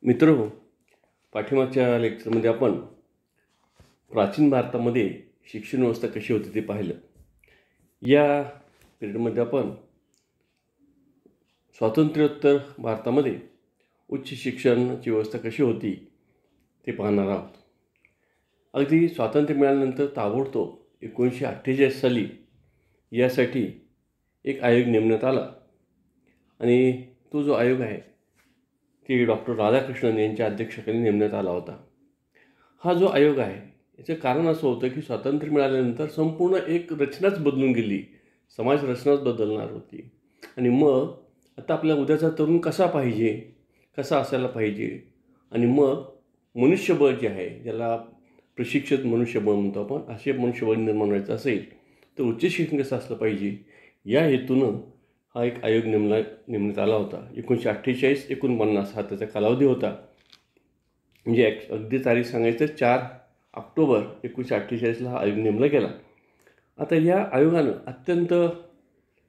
मित्रहो, पाठीमागच्या लेक्चरमध्ये आपण प्राचीन भारतामध्ये शिक्षण व्यवस्था कशी होती ते पाहिलं. या पिरियडमध्ये आपण स्वातंत्र्योत्तर भारतामध्ये उच्च शिक्षणाची व्यवस्था कशी होती ते पाहणार आहोत. अगदी स्वातंत्र्य मिळाल्यानंतर ताबडतोब 1948 साली यासाठी एक आयोग नेमण्यात आला आणि तो जो आयोग आहे ते डॉक्टर राधाकृष्णन यांच्या अध्यक्षतेखाली नेमण्यात आला होता. हा जो आयोग आहे याचं कारण असं होतं की स्वातंत्र्य मिळाल्यानंतर संपूर्ण एक रचनाच बदलून गेली, समाज रचनाच बदलणार होती. आणि मग आता आपल्या उद्याचा तरुण कसा पाहिजे, कसा असायला पाहिजे, आणि मग मनुष्यबळ जे आहे ज्याला प्रशिक्षित मनुष्यबळ म्हणतो आपण, असे मनुष्यबळ निर्माण व्हायचं असेल तर उच्च शिक्षण कसं असलं पाहिजे या हेतूनं हा एक आयोग नेमण्यात आला होता. 1948-49 हा त्याचा कालावधी होता. म्हणजे अगदी तारीख सांगायचं 4 ऑक्टोबर 1948ला हा आयोग नेमला गेला. आता या आयोगानं अत्यंत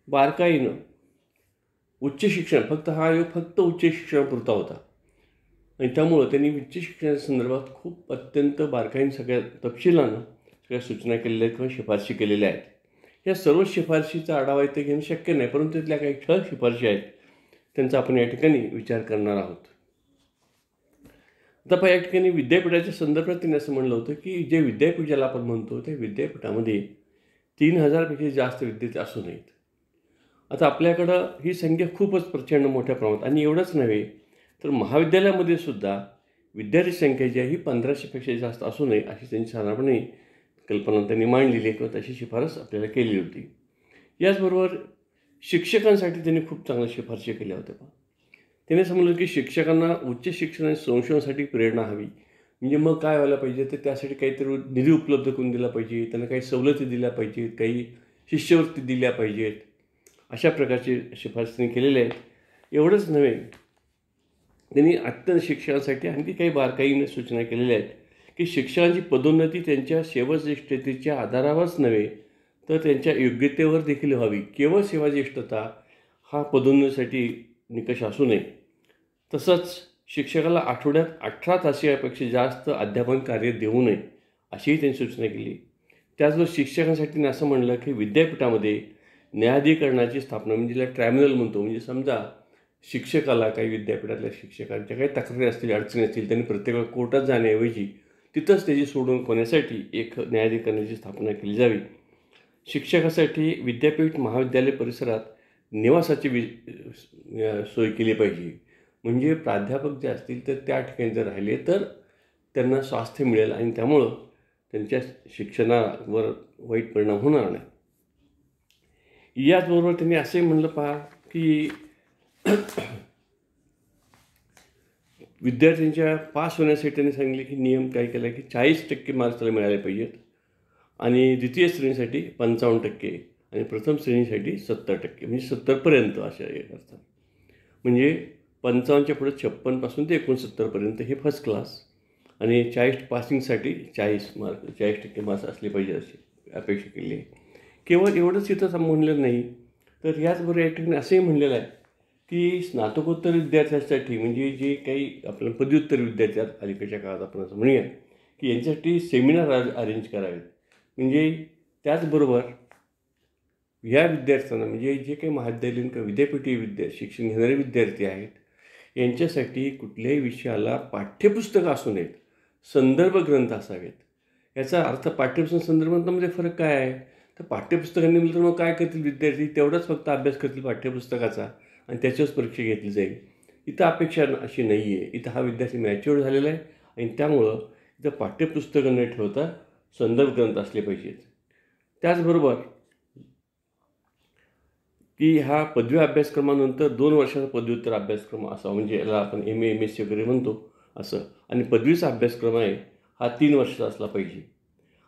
बारकाईनं उच्च शिक्षण, हा आयोग फक्त उच्च शिक्षणापुरता होता आणि त्यामुळं त्यांनी उच्च शिक्षणाच्या संदर्भात खूप अत्यंत बारकाईनं सगळ्या तपशिलानं सगळ्या सूचना केलेल्या आहेत किंवा शिफारशी केलेल्या आहेत. या सर्व शिफारशीचा आढावा इथे घेणं शक्य नाही, परंतु त्यातल्या काही ठळक शिफारशी आहेत त्यांचा आपण या ठिकाणी विचार करणार आहोत. आता या ठिकाणी विद्यापीठाच्या संदर्भात त्यांनी असं म्हणलं होतं की जे विद्यापीठ ज्याला आपण म्हणतो त्या विद्यापीठामध्ये 3000पेक्षा जास्त विद्यार्थी असू नयेत. आता आपल्याकडं ही संख्या खूपच प्रचंड मोठ्या प्रमाणात, आणि एवढंच नव्हे तर महाविद्यालयामध्ये सुद्धा विद्यार्थी संख्या जी आहे ही 1500पेक्षा जास्त असू नये अशी त्यांची साधारणपणे कल्पना त्यांनी मांडलेली आहे किंवा तशी शिफारस आपल्याला केली होती. याचबरोबर शिक्षकांसाठी त्यांनी खूप चांगल्या शिफारशी केल्या होत्या. त्यांनी समजलं की शिक्षकांना उच्च शिक्षण आणि संशोधनासाठी प्रेरणा हवी. म्हणजे मग काय व्हायला पाहिजे तर त्यासाठी काहीतरी निधी उपलब्ध करून दिला पाहिजे, त्यांना काही सवलती दिल्या पाहिजेत, काही शिष्यवृत्ती दिल्या पाहिजेत, अशा प्रकारचे शिफारस त्यांनी केलेल्या आहेत. एवढंच नव्हे, त्यांनी अत्यंत शिक्षणासाठी आणखी काही बारकाईने सूचना केलेल्या आहेत की शिक्षकांची पदोन्नती त्यांच्या सेवाज्येष्ठतेच्या आधारावरच नव्हे तर त्यांच्या योग्यतेवर देखील व्हावी. केवळ सेवाज्येष्ठता हा पदोन्नतीसाठी निकष असू नये. तसंच शिक्षकाला आठवड्यात 18 तासापेक्षा जास्त अध्यापन कार्य देऊ नये अशीही त्यांनी सूचना केली. त्याचबरोबर शिक्षकांसाठी त्यांनी असं म्हणलं की विद्यापीठामध्ये न्यायाधिकरणाची स्थापना, म्हणजे ज्याला ट्रायब्युनल म्हणतो, म्हणजे समजा शिक्षकाला, काही विद्यापीठातल्या शिक्षकांच्या काही तक्रारी असतील, अडचणी असतील, त्यांनी प्रत्येक वेळा कोर्टात जाण्याऐवजी तिथंच त्याची सोडवणूक होण्यासाठी एक न्यायाधिकरणाची स्थापना केली जावी. शिक्षकासाठी विद्यापीठ महाविद्यालय परिसरात निवासाची सोय केली पाहिजे. म्हणजे प्राध्यापक जे असतील तर त्या ठिकाणी जर राहिले तर त्यांना स्वास्थ्य मिळेल आणि त्यामुळं त्यांच्या शिक्षणावर वाईट परिणाम होणार नाही. याचबरोबर त्यांनी असे म्हणलं पहा की विद्यार्थ्यांच्या पास होण्यासाठी त्यांनी सांगितले की नियम काय केला की 40% मार्क्स त्याला मिळाले पाहिजेत, आणि द्वितीय श्रेणीसाठी 55% आणि प्रथम श्रेणीसाठी 70%, म्हणजे 70पर्यंत अशा एक असतात. म्हणजे 55च्या पुढे 56 ते 69पर्यंत हे फर्स्ट क्लास, आणि 40 पासिंगसाठी 40% मार्क्स असले पाहिजे अशी अपेक्षा केली आहे. केवळ एवढंच इथं म्हणलेलं नाही तर याचबरोबर या ठिकाणी असंही म्हणलेलं आहे की स्नातकोत्तर विद्यार्थ्यांसाठी, म्हणजे जे काही आपल्या पदव्युत्तर विद्यार्थी आहेत अलीकडच्या काळात आपण असं म्हणूया की यांच्यासाठी सेमिनार अरेंज करावेत. म्हणजे त्याचबरोबर या विद्यार्थ्यांना, म्हणजे जे काही महाविद्यालयीन किंवा विद्यापीठी शिक्षण घेणारे विद्यार्थी आहेत यांच्यासाठी कुठल्याही विषयाला पाठ्यपुस्तकं असू नयेत, संदर्भ ग्रंथ असावेत. याचा अर्थ पाठ्यपुस्तक संदर्भांमध्ये फरक काय आहे तर पाठ्यपुस्तकांनी म्हटलं तर मग काय करतील विद्यार्थी, तेवढाच फक्त अभ्यास करतील पाठ्यपुस्तकाचा आणि त्याच्याच परीक्षा घेतली जाईल. इथं अपेक्षा अशी नाही आहे. इथं हा विद्यार्थी मॅच्युअर झालेला आहे आणि त्यामुळं इथं पाठ्यपुस्तकं न ठेवता संदर्भ ग्रंथ असले पाहिजेत. त्याचबरोबर की हा पदवी अभ्यासक्रमानंतर 2 वर्षाचा पदव्युत्तर अभ्यासक्रम असावा, म्हणजे याला आपण MA MSc वगैरे म्हणतो असं, आणि पदवीचा अभ्यासक्रम आहे हा 3 वर्षाचा असला पाहिजे.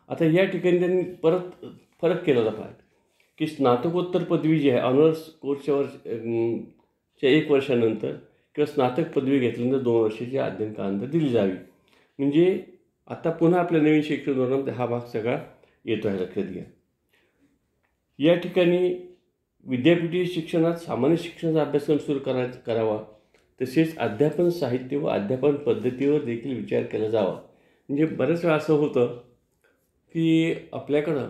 आता या ठिकाणी त्यांनी परत फरक केला जातो की स्नातकोत्तर पदवी जी आहे ऑनर्स कोर्सच्या 1 वर्षानंतर किंवा स्नातक पदवी घेतल्यानंतर 2 वर्षाची अध्ययन कालांतर दिली जावी. म्हणजे आता पुन्हा आपल्या नवीन शिक्षण धोरणामध्ये हा भाग सगळा येतो आहे, लक्षात घ्या. या ठिकाणी विद्यापीठी शिक्षणात सामान्य शिक्षणाचा अभ्यासक्रम सुरू करावा, तसेच अध्यापन साहित्य व अध्यापन पद्धतीवर देखील विचार केला जावा. म्हणजे बऱ्याच वेळा असं होतं की आपल्याकडं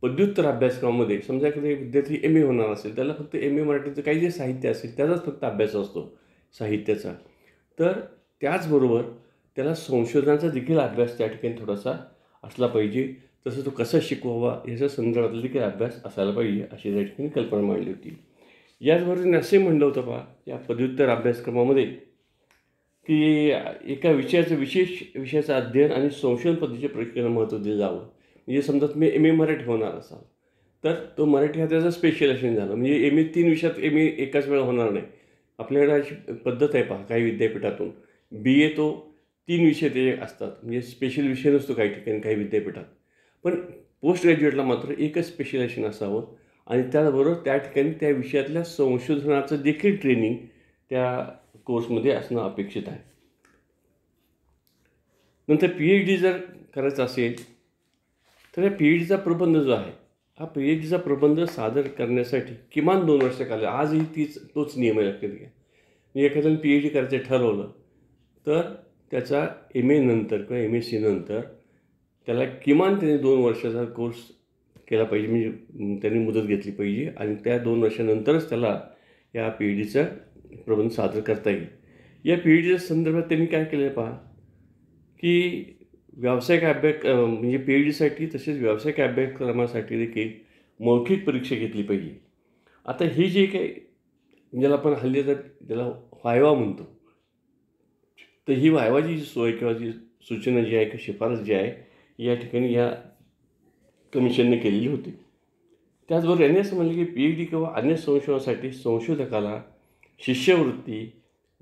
पदव्युत्तर अभ्यासक्रमामध्ये समजा एखादा विद्यार्थी एम ए होणार असेल, त्याला फक्त एम ए मराठीचं काही जे साहित्य असेल त्याचाच फक्त अभ्यास असतो साहित्याचा. तर त्याचबरोबर त्याला संशोधनाचा देखील अभ्यास त्या ठिकाणी थोडासा असला पाहिजे. तसं तो कसा शिकवावा याच्या संदर्भातला देखील अभ्यास असायला पाहिजे, अशी त्या ठिकाणी कल्पना मांडली होती. याचबरोबर असे म्हणलं होतं पहा या पदव्युत्तर अभ्यासक्रमामध्ये की एका विषयाचं अध्ययन आणि संशोधन पद्धतीच्या प्रशिक्षणाला महत्त्व दिलं जावं. म्हणजे समजा तुम्ही एम ए मराठी होणार असाल तर तो मराठी हा त्याचा स्पेशलायझेशन झालं. म्हणजे एम ए 3 विषयात एम ए एकाच वेळा होणार नाही. आपल्याकडे अशी पद्धत आहे पहा काही विद्यापीठातून. बी ए तो 3 विषय ते असतात. म्हणजे स्पेशल विषय नसतो काही ठिकाणी काही विद्यापीठात. पण पोस्ट ग्रॅज्युएटला मात्र एकच स्पेशलायझेशन असावं आणि त्याचबरोबर त्या ठिकाणी त्या विषयातल्या संशोधनाचं देखील ट्रेनिंग त्या कोर्समध्ये असणं अपेक्षित आहे. नंतर PhD जर करायचं असेल तर या PhDचा प्रबंध जो आहे हा PhDचा प्रबंध सादर करण्यासाठी किमान 2 वर्ष कालावधी. आजही तोच नियम आहे लक्षात घ्या. म्हणजे एखाद्याने PhD करायचं ठरवलं तर त्याचा MA नंतर किंवा MSc नंतर त्याला किमान त्याने 2 वर्षाचा कोर्स केला पाहिजे. म्हणजे त्यांनी मुदत घेतली पाहिजे आणि त्या 2 वर्षानंतरच त्याला या PhDचा प्रबंध सादर करता येईल. या PhDच्या संदर्भात त्यांनी काय केलं पहा की व्यावसायिक म्हणजे PhDसाठी तसेच व्यावसायिक अभ्यासक्रमासाठी देखील मौखिक परीक्षा घेतली पाहिजे. आता ही जी काही ज्याला आपण हल्ली ज्याला वायवा म्हणतो, तर ही वायवाची जी सोय किंवा जी सूचना जी आहे किंवा शिफारस जी आहे या ठिकाणी या कमिशनने केलेली होती. त्याचबरोबर यांनी असं म्हणलं की PhD किंवा अन्य संशोधनासाठी संशोधकाला शिष्यवृत्ती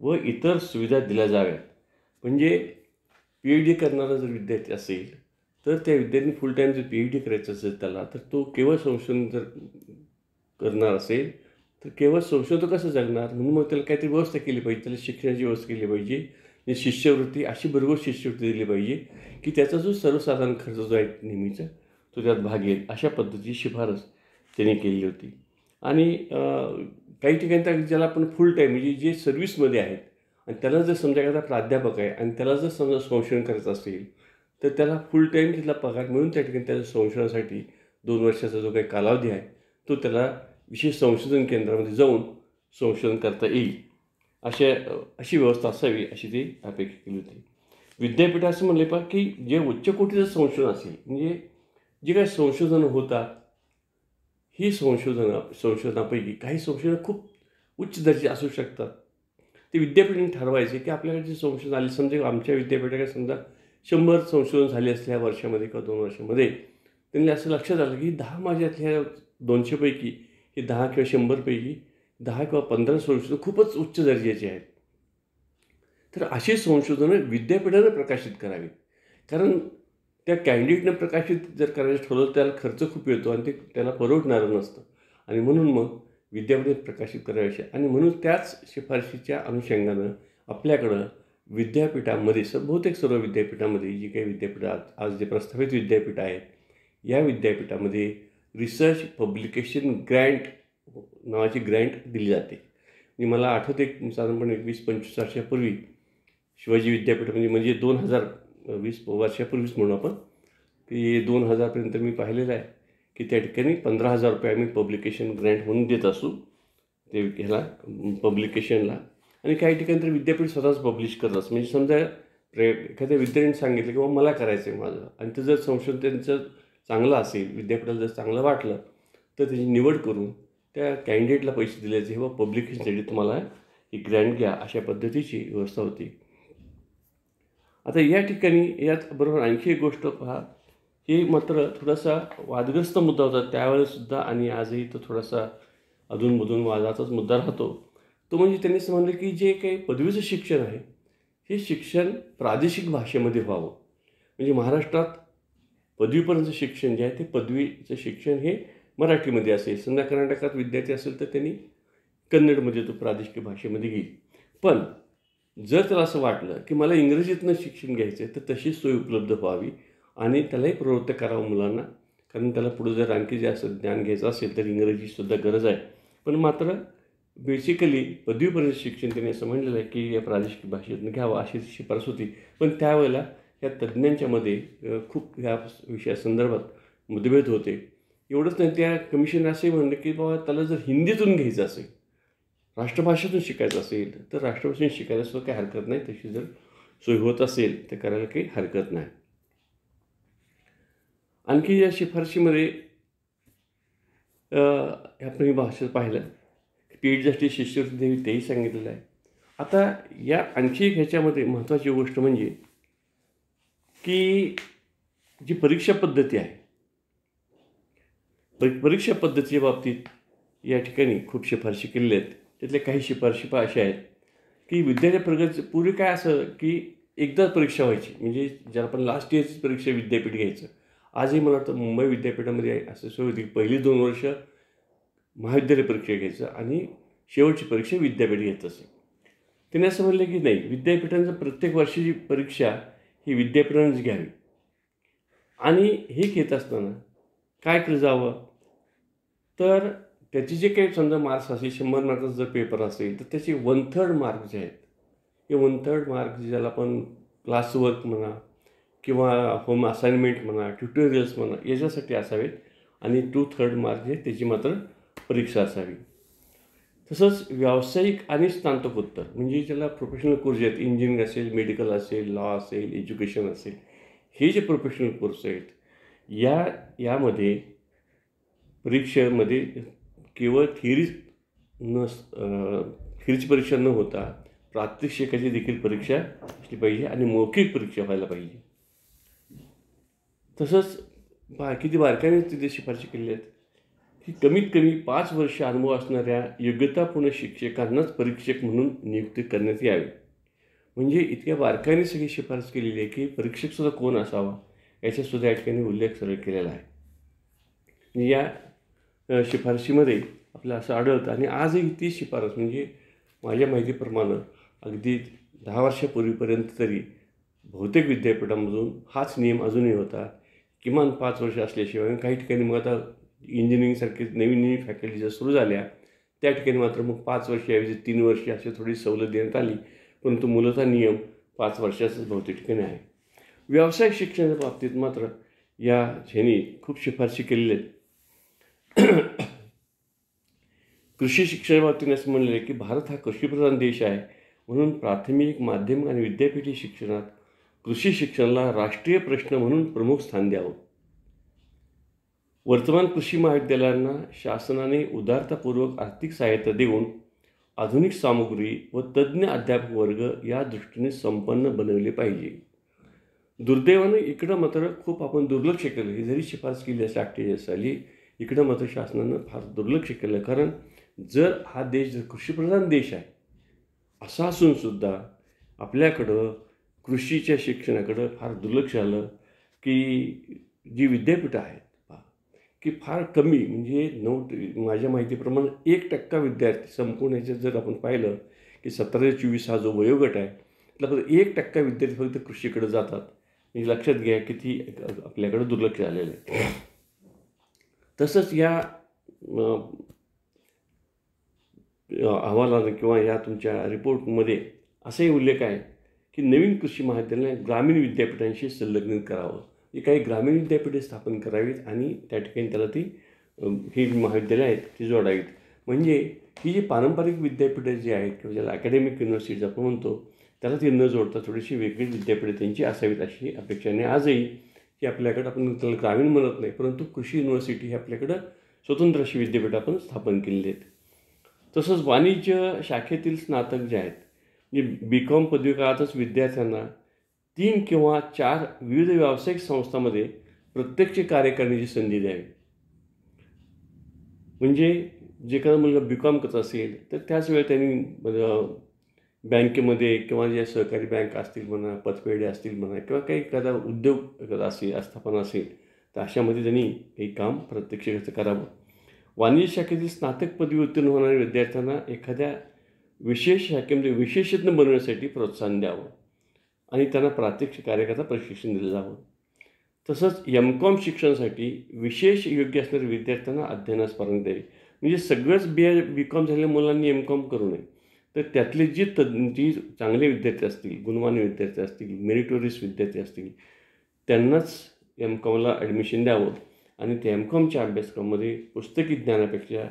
व इतर सुविधा दिल्या जाव्यात. म्हणजे PhD करणारा जर विद्यार्थी असेल तर त्या विद्यार्थ्यांनी फुल टाईम जर PhD करायचं असेल त्याला, तर तो केवळ संशोधन जर करणार असेल तर केवळ संशोधन कसं जगणार. म्हणून मग त्याला काहीतरी व्यवस्था केली पाहिजे, त्याला शिक्षणाची व्यवस्था केली पाहिजे. म्हणजे शिष्यवृत्ती अशी भरघोस शिष्यवृत्ती दिली पाहिजे की त्याचा जो सर्वसाधारण खर्च जो आहे नेहमीचा तो त्यात भागेल, अशा पद्धतीची शिफारस त्यांनी केली होती. आणि काही ठिकाणी तर ज्याला आपण फुल टाईम म्हणजे जे सर्व्हिसमध्ये आहेत आणि त्याला जर समजा एखादा प्राध्यापक आहे आणि त्याला जर समजा संशोधन करायचं असेल तर त्याला फुल टाईम तिथला पगार मिळून त्या ठिकाणी त्याच्या संशोधनासाठी 2 वर्षाचा जो काही कालावधी आहे तो त्याला विशेष संशोधन केंद्रामध्ये जाऊन संशोधन करता येईल, अशी व्यवस्था असावी अशी ती अपेक्षा केली होती. विद्यापीठ असं म्हणले पहा की जे उच्च कोटीचं संशोधन असेल, म्हणजे जे काही संशोधनं होतात ही संशोधनापैकी काही संशोधनं खूप उच्च दर्जाची असू शकतात. ते विद्यापीठाने ठरवायचे की आपल्याकडे जे संशोधन आले, समजा आमच्या विद्यापीठाकडे समजा 100 संशोधन झाले असल्या वर्षामध्ये किंवा 2 वर्षामध्ये, त्यांनी असं लक्षात आलं की 10 माझ्यातल्या 200 पैकी हे 10 किंवा 100 पैकी 10 किंवा 15 संशोधन खूपच उच्च दर्जाचे आहेत. तर अशी संशोधनं विद्यापीठानं प्रकाशित करावीत. कारण त्या कॅन्डिडेटनं प्रकाशित जर करायचं ठरवलं त्याला खर्च खूप येतो आणि ते त्याला परवडणारं नसतं. आणि म्हणून मग विद्यापीठात प्रकाशित करायचे आणि म्हणून त्याच शिफारशीच्या अनुषंगानं आपल्याकडं विद्यापीठामध्ये बहुतेक सर्व विद्यापीठामध्ये जी काही विद्यापीठात आज जे प्रस्थापित विद्यापीठ आहेत या विद्यापीठामध्ये रिसर्च पब्लिकेशन ग्रँट नावाची ग्रँट दिली जाते. म्हणजे मला आठवते साधारणपणे 20-25 वर्षापूर्वी शिवाजी विद्यापीठामध्ये म्हणजे 2020 वर्षापूर्वीच म्हणू आपण की 2000पर्यंत मी पाहिलेलं आहे की त्या ठिकाणी ₹15,000 आम्ही पब्लिकेशन ग्रँट म्हणून देत असू ते ह्याला पब्लिकेशनला. आणि काही ठिकाणी तर विद्यापीठ स्वतःच पब्लिश करत असं. म्हणजे समजा एखाद्या विद्यार्थ्यांनी सांगितलं की बाबा मला करायचं आहे माझं आणि ते जर संशोधन त्यांचं चांगलं असेल, विद्यापीठाला जर चांगलं वाटलं तर त्याची निवड करून त्या कॅन्डिडेटला पैसे दिले जायचे व पब्लिकेशनसाठी तुम्हाला ही ग्रँट घ्या, अशा पद्धतीची व्यवस्था होती. आता या ठिकाणी यात बरोबर आणखी एक गोष्ट पहा, हे मात्र थोडासा वादग्रस्त मुद्दा होता त्यावेळेससुद्धा आणि आजही तो थोडासा अधूनमधून वादाचाच मुद्दा राहतो. तो म्हणजे त्यांनी समजलं की जे काही पदवीचं शिक्षण आहे हे शिक्षण प्रादेशिक भाषेमध्ये व्हावं. म्हणजे महाराष्ट्रात पदवीपर्यंतचं शिक्षण जे आहे ते पदवीचं शिक्षण हे मराठीमध्ये असेल. समजा कर्नाटकात विद्यार्थी असेल तर त्यांनी कन्नडमध्ये तो प्रादेशिक भाषेमध्ये घेईल. पण जर त्याला असं वाटलं की मला इंग्रजीतनं शिक्षण घ्यायचं आहे तर तशी सोय उपलब्ध व्हावी आणि त्यालाही प्रवृत्त करावं मुलांना. कारण त्याला पुढं जर आणखी जास्त ज्ञान घ्यायचं असेल तर इंग्रजीसुद्धा गरज आहे. पण मात्र बेसिकली पदवीपर्यंत शिक्षण त्यांनी असं म्हणलेलं आहे की या प्रादेशिक भाषेतून घ्यावं अशी शिफारस होती. पण त्यावेळेला या तज्ज्ञांच्या मध्ये खूप ह्या विषयासंदर्भात मतभेद होते. एवढंच नाही, त्या कमिशन असंही म्हणलं की बाबा त्याला जर हिंदीतून घ्यायचं असेल, राष्ट्रभाषेतून शिकायचं असेल तर राष्ट्रभाषेतून शिकायला सुद्धा काही हरकत नाही. तशी जर सोय होत असेल तर करायला काही हरकत नाही. आणखी या शिफारशीमध्ये आपण ही भाषा पाहिलं PhD शिष्यवृत्ती द्यावी तेही सांगितलेलं आहे. आता या आणखी एक ह्याच्यामध्ये महत्त्वाची गोष्ट म्हणजे की जी परीक्षा पद्धती आहे, परीक्षा पद्धतीच्या बाबतीत या ठिकाणी खूप शिफारशी केलेल्या आहेत. त्यातल्या काही शिफारशी अशा आहेत की विद्यार्थी प्रगती पूर्वी काय असं की एकदा परीक्षा व्हायची, म्हणजे ज्याला आपण लास्ट इयरची परीक्षा विद्यापीठ घ्यायचं. आजही मला वाटतं मुंबई विद्यापीठामध्ये असं सोय होती की पहिली 2 वर्ष महाविद्यालय परीक्षा घ्यायचं आणि शेवटची परीक्षा विद्यापीठ घेत असे. त्याने असं म्हणलं की नाही, विद्यापीठांचं प्रत्येक वर्षाची परीक्षा ही विद्यापीठानेच घ्यावी. आणि हे घेत असताना काय केलं जावं, तर त्याचे जे काही समजा मार्क्स असेल, 100 मार्काचा जर पेपर असेल तर त्याचे 1/3 मार्क जे आहेत, हे 1/3 मार्क ज्याला आपण क्लासवर्क म्हणा किंवा होम असाइनमेंट म्हणा, ट्युटोरियल्स म्हणा, याच्यासाठी असावेत. आणि 2/3 मार्क जे त्याची मात्र परीक्षा असावी. तसंच व्यावसायिक आणि स्नातकोत्तर म्हणजे ज्याला प्रोफेशनल कोर्स आहेत, इंजिनिअरिंग असेल, मेडिकल असेल, लॉ असेल, एज्युकेशन असेल, हे जे प्रोफेशनल कोर्स आहेत यामध्ये परीक्षेमध्ये केवळ थिअरीची परीक्षा न होता प्रात्यक्षिकाची देखील परीक्षा असली पाहिजे आणि मौखिक परीक्षा व्हायला पाहिजे. तसंच किती बारकाईने तिथे शिफारशी केलेल्या आहेत की कमीत कमी 5 वर्ष अनुभव असणाऱ्या योग्यतापूर्ण शिक्षकांनाच परीक्षक म्हणून नियुक्ती करण्यात यावी. म्हणजे इतक्या बारकाईने सगळी शिफारस केलेली आहे की परीक्षकसुद्धा कोण असावा याचासुद्धा या ठिकाणी उल्लेख सरळ केलेला आहे. या शिफारशीमध्ये आपल्याला असं आढळतं. आणि आजही ती शिफारस म्हणजे माझ्या माहितीप्रमाणे अगदी 10 वर्षापूर्वीपर्यंत तरी बहुतेक विद्यापीठामधून हाच नियम अजूनही होता, किमान 5 वर्ष असल्याशिवाय. काही ठिकाणी मग आता इंजिनिअरिंगसारखे नवीन फॅकल्टी ज्या सुरू झाल्या त्या ठिकाणी मात्र मग 5 वर्षाऐवजी 3 वर्षे अशी थोडी सवलत देण्यात आली, परंतु मूलतः नियम 5 वर्षाचाच बहुतेक ठिकाणी आहे. व्यावसायिक शिक्षणाच्या बाबतीत मात्र या ह्यांनी खूप शिफारशी केलेल्या आहेत. कृषी शिक्षणाच्या बाबतीत असं म्हणलेलं आहे की भारत हा कृषीप्रधान देश आहे, म्हणून प्राथमिक, माध्यमिक आणि विद्यापीठी शिक्षणात कृषी शिक्षणाला राष्ट्रीय प्रश्न म्हणून प्रमुख स्थान द्यावं. वर्तमान कृषी महाविद्यालयांना शासनाने उदारतापूर्वक आर्थिक सहाय्यता देऊन आधुनिक सामुग्री व तज्ज्ञ अध्यापक वर्ग या दृष्टीने संपन्न बनवले पाहिजे. दुर्दैवाने इकडं मात्र खूप आपण दुर्लक्ष केलं. ही जरी शिफारस केली असं 48 साली, इकडं मात्र शासनानं फार दुर्लक्ष केलं. कारण जर हा देश जर कृषीप्रधान देश आहे असा असूनसुद्धा आपल्याकडं कृषीच्या शिक्षणाकडं फार दुर्लक्ष आलं की जी विद्यापीठं आहेत की फार कमी, म्हणजे माझ्या माहितीप्रमाणे 1% विद्यार्थी संपूर्ण ह्याच्यात जर आपण पाहिलं की 17 ते 24 हा जो वयोगट आहे त्याला फक्त 1% विद्यार्थी फक्त कृषीकडे जातात. म्हणजे लक्षात घ्या किती आपल्याकडं दुर्लक्ष झालेलं आहे. तसंच या अहवालानं किंवा या तुमच्या रिपोर्टमध्ये असाही उल्लेख आहे की नवीन कृषी महाविद्यालयाने ग्रामीण विद्यापीठांशी संलग्नित करावं. ही काही ग्रामीण विद्यापीठे स्थापन करावीत आणि त्या ठिकाणी त्याला ही महाविद्यालय आहेत ती जोडावीत. म्हणजे ही जी पारंपरिक विद्यापीठे जी आहेत किंवा ज्याला अकॅडमिक युनिव्हर्सिटीज आपण म्हणतो त्याला ती न जोडता थोडीशी वेगळी विद्यापीठे त्यांची असावीत अशी अपेक्षाने आजही की आपल्याकडं, आपण त्याला ग्रामीण म्हणत नाही परंतु कृषी युनिव्हर्सिटी ही आपल्याकडं स्वतंत्र अशी विद्यापीठ आपण स्थापन केलेली आहेत. तसंच वाणिज्य शाखेतील स्नातक जे आहेत, म्हणजे BCom पदवी काळातच विद्यार्थ्यांना 3 किंवा 4 विविध व्यावसायिक संस्थांमध्ये प्रत्यक्ष कार्य करण्याची संधी द्यावी. म्हणजे जे एखादा मुलगा BCom करत असेल तर त्याच वेळी त्यांनी बँकेमध्ये किंवा जे सहकारी बँक असतील म्हणा, पतपेढे असतील म्हणा किंवा काही एखादा उद्योग असेल, आस्थापना असेल तर अशामध्ये त्यांनी काही काम प्रत्यक्ष करावं. वाणिज्य शाखेतील स्नातक पदवी उत्तीर्ण होणाऱ्या विद्यार्थ्यांना एखाद्या विशेष शाखेमध्ये विशेषज्ञ बनवण्यासाठी प्रोत्साहन द्यावं आणि त्यांना प्रात्यक्षिक कार्याकरता प्रशिक्षण दिलं जावं. तसंच MCom शिक्षणासाठी विशेष योग्य असणाऱ्या विद्यार्थ्यांना अध्ययनास परवानगी द्यावी. म्हणजे सगळंच बी.कॉम झालेल्या मुलांनी एम.कॉम करू नये. तर त्यातले जी चांगले विद्यार्थी असतील, गुणवान विद्यार्थी असतील, मेरिटोरियस विद्यार्थी असतील, त्यांनाच एम.कॉमला ॲडमिशन द्यावं आणि त्या एम.कॉमच्या अभ्यासक्रमामध्ये पुस्तकी ज्ञानापेक्षा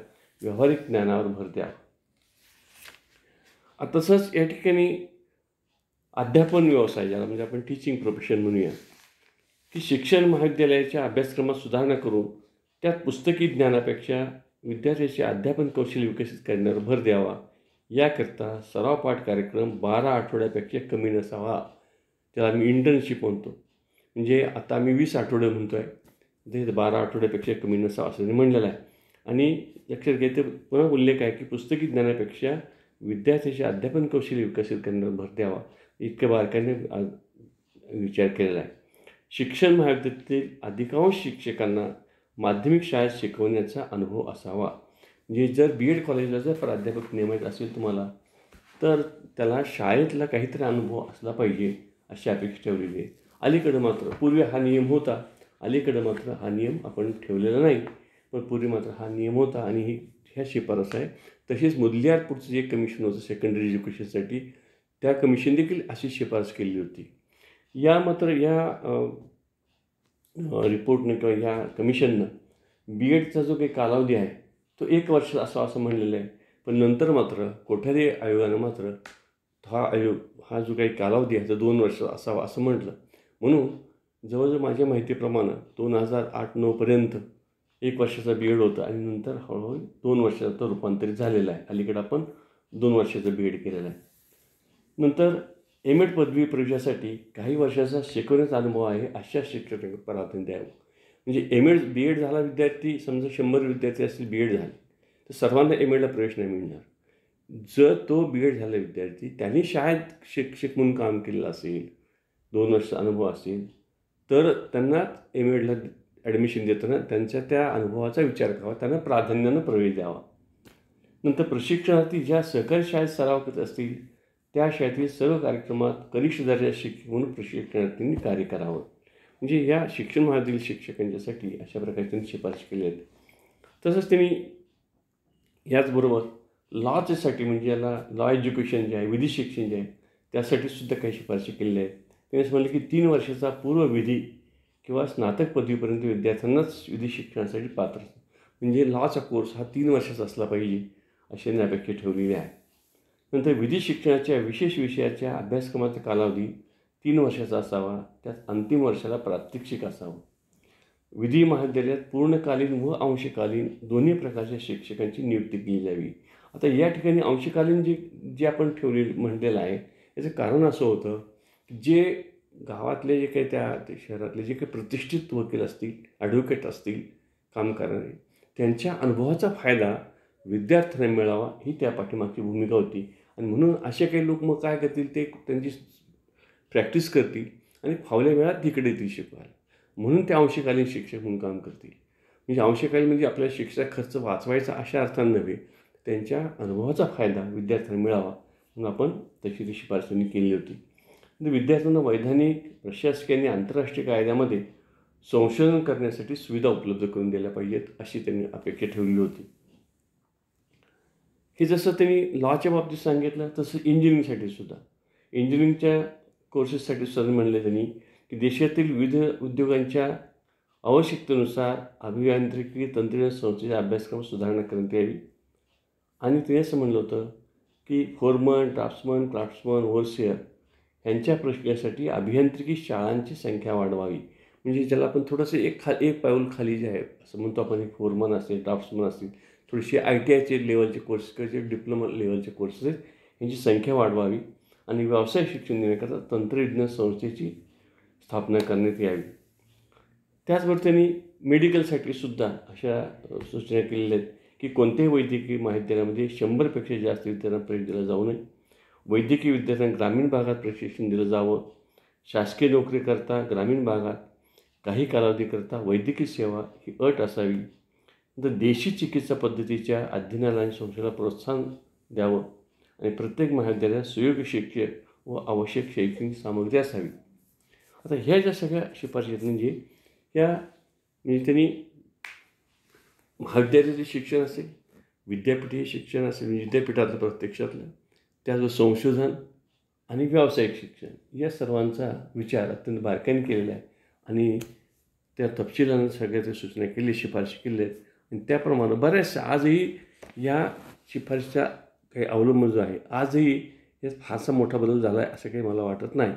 व्यावहारिक ज्ञानावर भर द्यावा. तसंच या ठिकाणी अध्यापन व्यवसाय, ज्याला म्हणजे आपण टीचिंग प्रोफेशन म्हणूया, की शिक्षण महाविद्यालयाच्या अभ्यासक्रमात सुधारणा करून त्यात पुस्तकी ज्ञानापेक्षा विद्यार्थ्याचे अध्यापन कौशल्य विकसित करण्यावर भर द्यावा. याकरता सराव पाठ कार्यक्रम 12 आठवड्यापेक्षा कमी नसावा. त्याला आम्ही इंटर्नशिप म्हणतो. म्हणजे आता आम्ही 20 आठवडे म्हणतो आहे, ते 12 आठवड्यापेक्षा कमी नसावा असं ते म्हणलेलं आहे. आणि लक्षात घ्यायचं पुन्हा उल्लेख आहे की पुस्तकी ज्ञानापेक्षा विद्यार्थ्याचे अध्यापन कौशल्य विकसित करण्यावर भर द्यावा. इतक्या बारकाईने विचार केलेला आहे. शिक्षण महाविद्यालयातील अधिकांश शिक्षकांना माध्यमिक शाळेत शिकवण्याचा अनुभव असावा. म्हणजे जर B.एड कॉलेजला जर प्राध्यापक नेमायचं असेल तुम्हाला, तर त्याला शाळेतला काहीतरी अनुभव असला पाहिजे अशी अपेक्षा ठेवलेली आहे. अलीकडं मात्र, पूर्वी हा नियम होता, अलीकडं मात्र हा नियम आपण ठेवलेला नाही, पण पूर्वी मात्र हा नियम होता आणि ह्या शिफारस आहे. तसेच मुदलियारपूरचं जे कमिशन होतं सेकंडरी एज्युकेशनसाठी, त्या कमिशन देखील अशी शिफारस केली होती. या रिपोर्टनं किंवा ह्या कमिशननं B.एडचा जो काही कालावधी आहे तो 1 वर्ष असावा असं म्हणलेलं आहे. पण नंतर मात्र कोठारी आयोगानं मात्र हा जो काही कालावधी आहे तो 2 वर्ष असावा असं म्हटलं. म्हणून जवळजवळ माझ्या माहितीप्रमाणे 2008-09 पर्यंत 1 वर्षाचा B.एड होता आणि नंतर हळूहळू 2 वर्षाचा तो रूपांतरित झालेला आहे. अलीकडे आपण 2 वर्षाचा B.एड केलेला आहे. नंतर M.एड पदवी प्रवेशासाठी काही वर्षाचा शिकवण्याचा अनुभव आहे अशा शिक्षकांना प्राधान्य द्यावं. म्हणजे B.एड झाला विद्यार्थी, समजा 100 विद्यार्थी असतील B.एड झाले, तर सर्वांना M.एडला प्रवेश नाही मिळणार. जर तो B.एड झाला विद्यार्थी त्यांनी शाळेत शिक्षक म्हणून काम केलेलं असेल, 2 वर्ष अनुभव असेल, तर त्यांना M.एडला ॲडमिशन देताना त्यांच्या त्या अनुभवाचा विचार करावा, त्यांना प्राधान्यानं प्रवेश द्यावा. नंतर प्रशिक्षणार्थी ज्या सहकारी शाळेत सराव करत असतील त्या शाळेतील सर्व कार्यक्रमात कनिष्ठ दर्जाचे शिक्षक म्हणून प्रशिक्षणार्थींनी कार्य करावं. म्हणजे या शिक्षण महाविद्यालयीन शिक्षकांच्यासाठी अशा प्रकारे त्यांनी शिफारशी केल्या आहेत. तसंच त्यांनी याचबरोबर लॉच्यासाठी, म्हणजे याला लॉ एज्युकेशन जे आहे, विधी शिक्षण जे आहे, त्यासाठी सुद्धा काही शिफारशी केलेल्या आहेत. त्यांनी असं म्हणलं की 3 वर्षाचा पूर्व विधी किंवा स्नातक पदवीपर्यंत विद्यार्थ्यांनाच विधी शिक्षणासाठी पात्र, म्हणजे लॉचा कोर्स हा 3 वर्षाचा असला पाहिजे अशी त्यांनी अपेक्षा ठेवलेली आहे. नंतर विधी शिक्षणाच्या विशेष विषयाच्या अभ्यासक्रमाचा कालावधी 3 वर्षाचा असावा. त्यात अंतिम वर्षाला प्रात्यक्षिक असावं. विधी महाविद्यालयात पूर्णकालीन व अंशकालीन दोन्ही प्रकारच्या शिक्षकांची नियुक्ती केली जावी. आता या ठिकाणी अंशकालीन जे आपण म्हटलेलं आहे, याचं कारण असं होतं की जे गावातले जे काही त्या शहरातले जे काही प्रतिष्ठित वकील असतील, ॲडव्होकेट असतील, काम करणारे, त्यांच्या अनुभवाचा फायदा विद्यार्थ्यांना मिळावा ही त्या पाठीमागची भूमिका होती. आणि म्हणून असे काही लोक मग काय करतील, ते त्यांची प्रॅक्टिस करतील आणि फावल्या वेळात तिकडे येतील शिकवायला. म्हणून ते अंशकालीन शिक्षक म्हणून काम करतील. म्हणजे अंशकालीन म्हणजे आपल्याला शिक्षक खर्च वाचवायचा अशा अर्थानं नव्हे, त्यांच्या अनुभवाचा फायदा विद्यार्थ्यांना मिळावा म्हणून आपण तशी ती शिफारस त्यांनी केली होती. विद्यार्थ्यांना वैधानिक, प्रशासकीय आणि आंतरराष्ट्रीय कायद्यामध्ये संशोधन करण्यासाठी सुविधा उपलब्ध करून दिल्या पाहिजेत अशी त्यांनी अपेक्षा ठेवली होती. हे जसं त्यांनी लॉच्या बाबतीत सांगितलं, तसं इंजिनिअरिंगसाठी सुद्धा, इंजिनिअरिंगच्या कोर्सेससाठी सुद्धा म्हणले त्यांनी की देशातील विविध उद्योगांच्या आवश्यकतेनुसार अभियांत्रिकी तंत्रज्ञान संस्थेचा अभ्यासक्रम सुधारणा करण्यात यावी. आणि ते असं म्हणलं होतं की फोरमन, क्राफ्ट्समन, ओव्हरसिअर यांच्या प्रशिक्षणासाठी अभियांत्रिकी शाळांची संख्या वाढवावी. म्हणजे ज्याला आपण थोडंसं एक पाऊल खाली जे आहे असं म्हणतो आपण, फोरमन असेल, क्राफ्ट्समन असतील, थोडीशी ITIचे लेवलचे कोर्सेस किंवा जे डिप्लोमा लेवलचे कोर्सेस आहेत यांची संख्या वाढवावी आणि व्यवसाय शिक्षण देण्याकरता तंत्रविज्ञान संस्थेची स्थापना करण्यात यावी. त्याचबरोबर त्यांनी मेडिकलसाठी सुद्धा अशा सूचना केलेल्या आहेत की कोणत्याही वैद्यकीय महाविद्यालयामध्ये 100पेक्षा जास्त विद्यार्थ्यांना प्रवेश दिला जाऊ नये. वैद्यकीय विद्यार्थ्यांना ग्रामीण भागात प्रशिक्षण दिलं जावं. शासकीय नोकरीकरता ग्रामीण भागात काही कालावधीकरता वैद्यकीय सेवा ही अट असावी. तर देशी चिकित्सा पद्धतीच्या अध्ययनाला आणि संशोधनाला प्रोत्साहन द्यावं आणि प्रत्येक महाविद्यालयात सुयोग्य शिक्षक व आवश्यक शैक्षणिक सामग्री असावी. आता ह्या ज्या सगळ्या शिफारशी आहेत, म्हणजे त्यांनी महाविद्यालयाचे शिक्षण असेल, विद्यापीठीय शिक्षण असेल, विद्यापीठातलं प्रत्यक्षातलं, त्याचं संशोधन आणि व्यावसायिक शिक्षण या सर्वांचा विचार अत्यंत बारकाईने केलेला आहे आणि त्या तपशिलानं सगळ्या त्या सूचना केली, शिफारशी केल्या आहेत आणि त्याप्रमाणे बऱ्याचशा आजही या शिफारशीचा काही अवलंब जो आहे, आजही यात फारसा मोठा बदल झाला आहे असं काही मला वाटत नाही.